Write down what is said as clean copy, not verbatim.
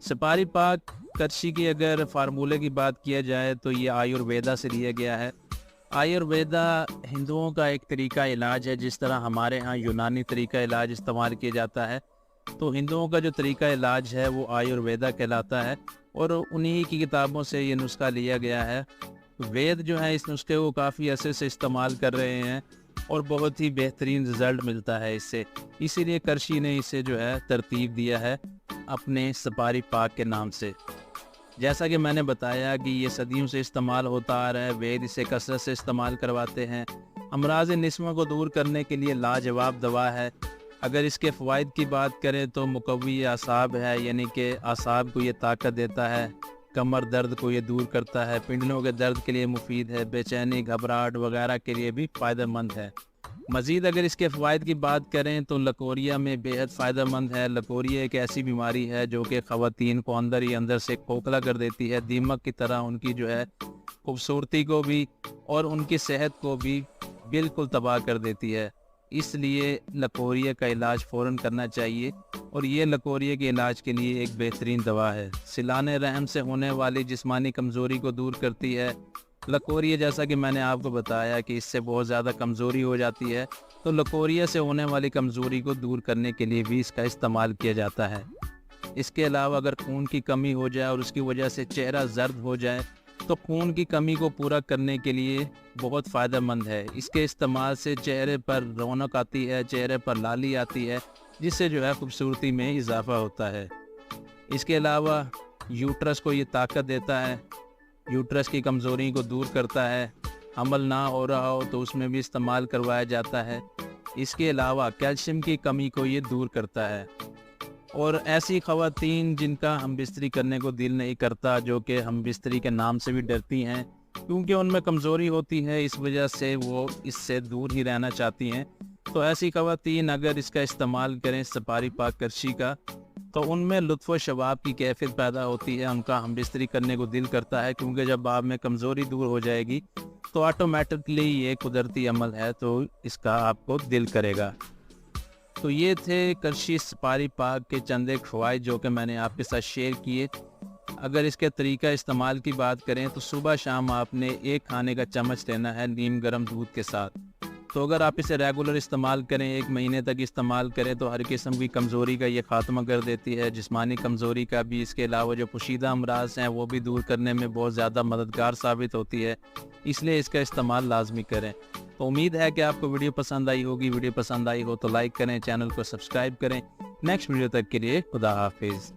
سپاری پاک کرشی کی اگر فارمولے کی بات کیا جائے تو یہ آیورویدا سے لیا گیا ہے۔ آیورویدا ہندوؤں کا ایک طریقہ علاج ہے، جس طرح ہمارے ہاں یونانی طریقہ علاج استعمال کیا جاتا ہے، تو ہندوؤں کا جو طریقہ علاج ہے وہ آیورویدا کہلاتا ہے، اور انہی کی کتابوں سے یہ نسخہ لیا گیا ہے۔ وید جو ہے اس نسخے کو کافی عرصے سے استعمال کر رہے ہیں اور بہت ہی بہترین رزلٹ ملتا ہے اس سے، اسی لیے کرشی نے اسے جو ہے ترتیب دیا ہے اپنے سپاری پاک کے نام سے۔ جیسا کہ میں نے بتایا کہ یہ صدیوں سے استعمال ہوتا آ رہا ہے، وید اسے کثرت سے استعمال کرواتے ہیں۔ امراض نسواں کو دور کرنے کے لیے لاجواب دوا ہے۔ اگر اس کے فوائد کی بات کریں تو مقوی اعصاب ہے، یعنی کہ اعصاب کو یہ طاقت دیتا ہے، کمر درد کو یہ دور کرتا ہے، پنڈلوں کے درد کے لیے مفید ہے، بے چینی، گھبراہٹ وغیرہ کے لیے بھی فائدہ مند ہے۔ مزید اگر اس کے فوائد کی بات کریں تو لکوریا میں بے حد فائدہ مند ہے۔ لکوریا ایک ایسی بیماری ہے جو کہ خواتین کو اندر ہی اندر سے کھوکھلا کر دیتی ہے، دیمک کی طرح ان کی جو ہے خوبصورتی کو بھی اور ان کی صحت کو بھی بالکل تباہ کر دیتی ہے۔ اس لیے لکوریا کا علاج فوراً کرنا چاہیے، اور یہ لکوریا کے علاج کے لیے ایک بہترین دوا ہے۔ سیلان رحم سے ہونے والی جسمانی کمزوری کو دور کرتی ہے۔ لکوریا، جیسا کہ میں نے آپ کو بتایا کہ اس سے بہت زیادہ کمزوری ہو جاتی ہے، تو لکوریا سے ہونے والی کمزوری کو دور کرنے کے لیے بھی اس کا استعمال کیا جاتا ہے۔ اس کے علاوہ اگر خون کی کمی ہو جائے اور اس کی وجہ سے چہرہ زرد ہو جائے تو خون کی کمی کو پورا کرنے کے لیے بہت فائدہ مند ہے۔ اس کے استعمال سے چہرے پر رونق آتی ہے، چہرے پر لالی آتی ہے، جس سے جو ہے خوبصورتی میں اضافہ ہوتا ہے۔ اس کے علاوہ یوٹرس کو یہ طاقت دیتا ہے، یوٹرس کی کمزوری کو دور کرتا ہے۔ حمل نہ ہو رہا ہو تو اس میں بھی استعمال کروایا جاتا ہے۔ اس کے علاوہ کیلشیم کی کمی کو یہ دور کرتا ہے۔ اور ایسی خواتین جن کا ہم بستری کرنے کو دل نہیں کرتا، جو کہ ہم بستری کے نام سے بھی ڈرتی ہیں کیونکہ ان میں کمزوری ہوتی ہے، اس وجہ سے وہ اس سے دور ہی رہنا چاہتی ہیں، تو ایسی خواتین اگر اس کا استعمال کریں سپاری پاک کرشی کا، تو ان میں لطف و شباب کی کیفیت پیدا ہوتی ہے، ان کا ہم بستری کرنے کو دل کرتا ہے، کیونکہ جب آپ میں کمزوری دور ہو جائے گی تو آٹومیٹکلی یہ قدرتی عمل ہے، تو اس کا آپ کو دل کرے گا۔ تو یہ تھے کرشی سپاری پاک کے چند ایک فوائد جو کہ میں نے آپ کے ساتھ شیئر کیے۔ اگر اس کے طریقہ استعمال کی بات کریں تو صبح شام آپ نے ایک کھانے کا چمچ لینا ہے نیم گرم دودھ کے ساتھ۔ تو اگر آپ اسے ریگولر استعمال کریں، ایک مہینے تک استعمال کریں، تو ہر قسم کی کمزوری کا یہ خاتمہ کر دیتی ہے، جسمانی کمزوری کا بھی۔ اس کے علاوہ جو پوشیدہ امراض ہیں وہ بھی دور کرنے میں بہت زیادہ مددگار ثابت ہوتی ہے، اس لیے اس کا استعمال لازمی کریں۔ تو امید ہے کہ آپ کو ویڈیو پسند آئی ہوگی۔ ویڈیو پسند آئی ہو تو لائک کریں، چینل کو سبسکرائب کریں۔ نیکسٹ ویڈیو تک کے لیے خدا حافظ۔